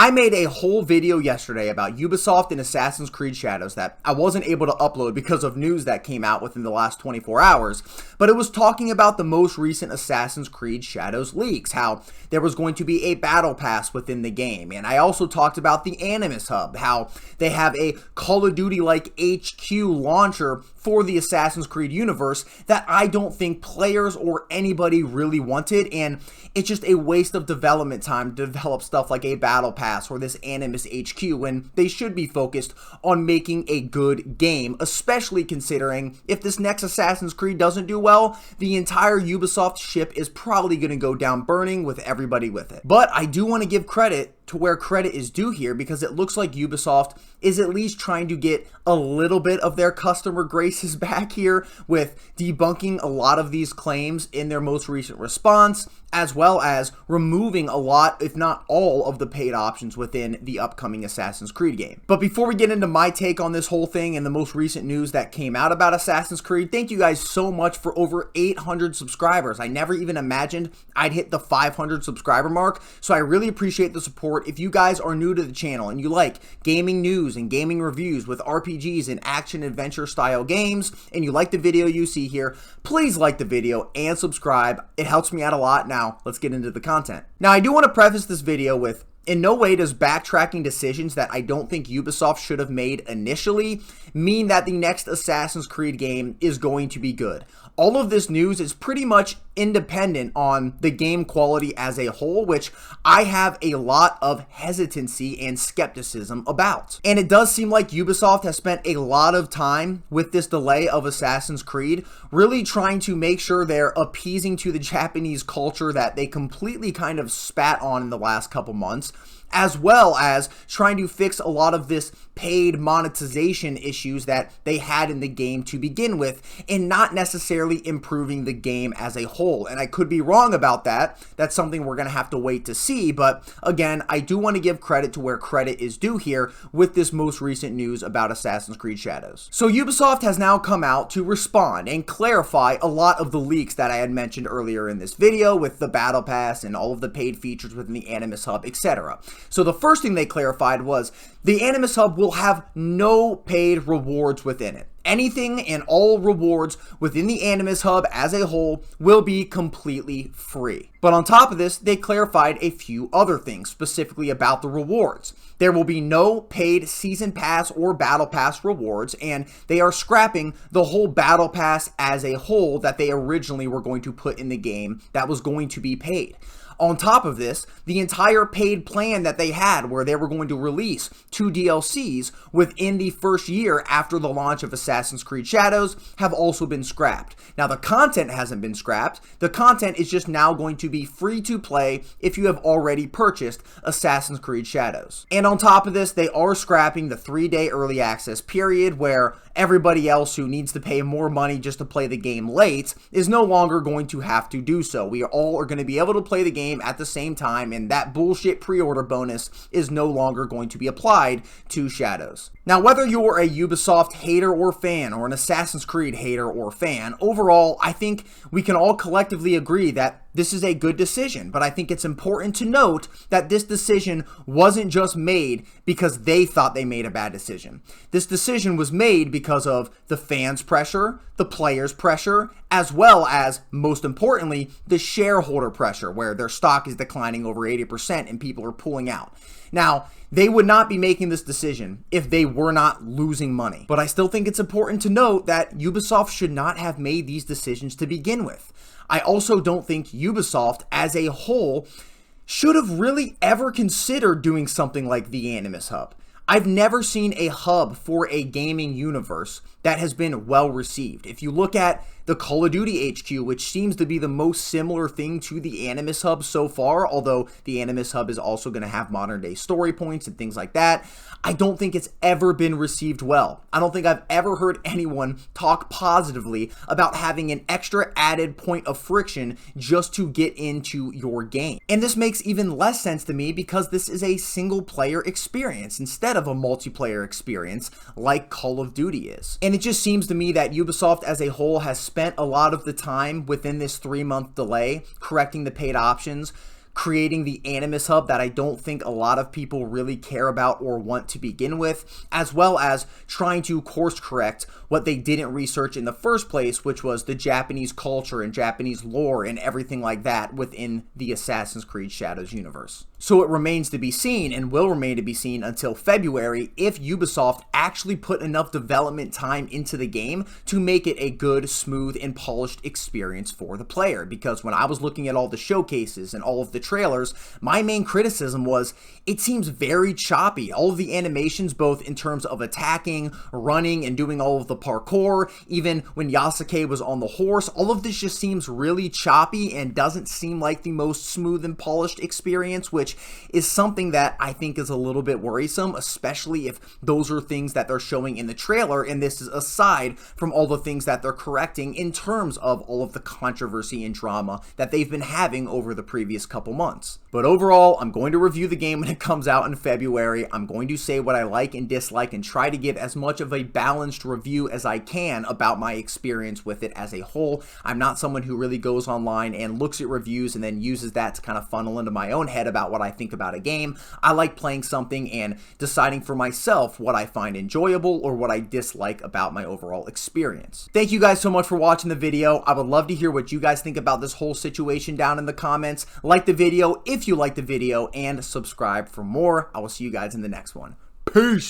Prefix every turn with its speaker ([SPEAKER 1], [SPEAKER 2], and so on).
[SPEAKER 1] I made a whole video yesterday about Ubisoft and Assassin's Creed Shadows that I wasn't able to upload because of news that came out within the last 24 hours, but it was talking about the most recent Assassin's Creed Shadows leaks, how there was going to be a battle pass within the game, and I also talked about the Animus Hub, how they have a Call of Duty-like HQ launcher for the Assassin's Creed universe that I don't think players or anybody really wanted, and it's just a waste of development time to develop stuff like a battle pass or this Animus HQ when they should be focused on making a good game, especially considering if this next Assassin's Creed doesn't do well, the entire Ubisoft ship is probably going to go down burning with everybody with it. But I do want to give credit to where credit is due here, because it looks like Ubisoft is at least trying to get a little bit of their customer graces back here with debunking a lot of these claims in their most recent response, as well as removing a lot, if not all, of the paid options within the upcoming Assassin's Creed game. But before we get into my take on this whole thing and the most recent news that came out about Assassin's Creed, thank you guys so much for over 800 subscribers. I never even imagined I'd hit the 500 subscriber mark, so I really appreciate the support. If you guys are new to the channel and you like gaming news and gaming reviews with RPGs and action adventure style games, and you like the video you see here, please like the video and subscribe. It helps me out a lot. Now, let's get into the content. Now, I do want to preface this video with, in no way does backtracking decisions that I don't think Ubisoft should have made initially mean that the next Assassin's Creed game is going to be good. All of this news is pretty much independent on the game quality as a whole, which I have a lot of hesitancy and skepticism about. And it does seem like Ubisoft has spent a lot of time with this delay of Assassin's Creed, really trying to make sure they're appeasing to the Japanese culture that they completely kind of spat on in the last couple months, as well as trying to fix a lot of this paid monetization issues that they had in the game to begin with, and not necessarily improving the game as a whole. And I could be wrong about that. That's something we're going to have to wait to see. But again, I do want to give credit to where credit is due here with this most recent news about Assassin's Creed Shadows. So Ubisoft has now come out to respond and clarify a lot of the leaks that I had mentioned earlier in this video with the Battle Pass and all of the paid features within the Animus Hub, etc. So the first thing they clarified was the Animus Hub will have no paid rewards within it. Anything and all rewards within the Animus Hub as a whole will be completely free. But on top of this, they clarified a few other things specifically about the rewards. There will be no paid Season Pass or Battle Pass rewards, and they are scrapping the whole Battle Pass as a whole that they originally were going to put in the game that was going to be paid. On top of this, the entire paid plan that they had, where they were going to release 2 DLCs within the first year after the launch of Assassin's Creed Shadows, have also been scrapped. Now, the content hasn't been scrapped. The content is just now going to be free to play if you have already purchased Assassin's Creed Shadows. And on top of this, they are scrapping the 3-day early access period, where everybody else who needs to pay more money just to play the game late is no longer going to have to do so. We all are going to be able to play the game at the same time, and that bullshit pre-order bonus is no longer going to be applied to Shadows. Now, whether you're a Ubisoft hater or fan, or an Assassin's Creed hater or fan, overall, I think we can all collectively agree that this is a good decision, but I think it's important to note that this decision wasn't just made because they thought they made a bad decision. This decision was made because of the fans' pressure, the players' pressure, as well as, most importantly, the shareholder pressure, where their stock is declining over 80% and people are pulling out. Now, they would not be making this decision if they were not losing money. But I still think it's important to note that Ubisoft should not have made these decisions to begin with. I also don't think Ubisoft as a whole should have really ever considered doing something like the Animus Hub. I've never seen a hub for a gaming universe that has been well received. If you look at the Call of Duty HQ, which seems to be the most similar thing to the Animus Hub so far, although the Animus Hub is also going to have modern day story points and things like that, I don't think it's ever been received well. I don't think I've ever heard anyone talk positively about having an extra added point of friction just to get into your game. And this makes even less sense to me because this is a single player experience instead of a multiplayer experience like Call of Duty is. And it just seems to me that Ubisoft as a whole has spent a lot of the time within this 3-month delay correcting the paid options, creating the Animus Hub that I don't think a lot of people really care about or want to begin with, as well as trying to course correct what they didn't research in the first place, which was the Japanese culture and Japanese lore and everything like that within the Assassin's Creed Shadows universe. So it remains to be seen, and will remain to be seen until February, if Ubisoft actually put enough development time into the game to make it a good, smooth, and polished experience for the player. Because when I was looking at all the showcases and all of the trailers, my main criticism was it seems very choppy. All of the animations, both in terms of attacking, running, and doing all of the parkour, even when Yasuke was on the horse, all of this just seems really choppy and doesn't seem like the most smooth and polished experience, which is something that I think is a little bit worrisome, especially if those are things that they're showing in the trailer, and this is aside from all the things that they're correcting in terms of all of the controversy and drama that they've been having over the previous couple months. But overall, I'm going to review the game when it comes out in February. I'm going to say what I like and dislike and try to give as much of a balanced review as I can about my experience with it as a whole. I'm not someone who really goes online and looks at reviews and then uses that to kind of funnel into my own head about what I think about a game. I like playing something and deciding for myself what I find enjoyable or what I dislike about my overall experience. Thank you guys so much for watching the video. I would love to hear what you guys think about this whole situation down in the comments. Like the video if you like the video, and subscribe for more. I will see you guys in the next one. Peace!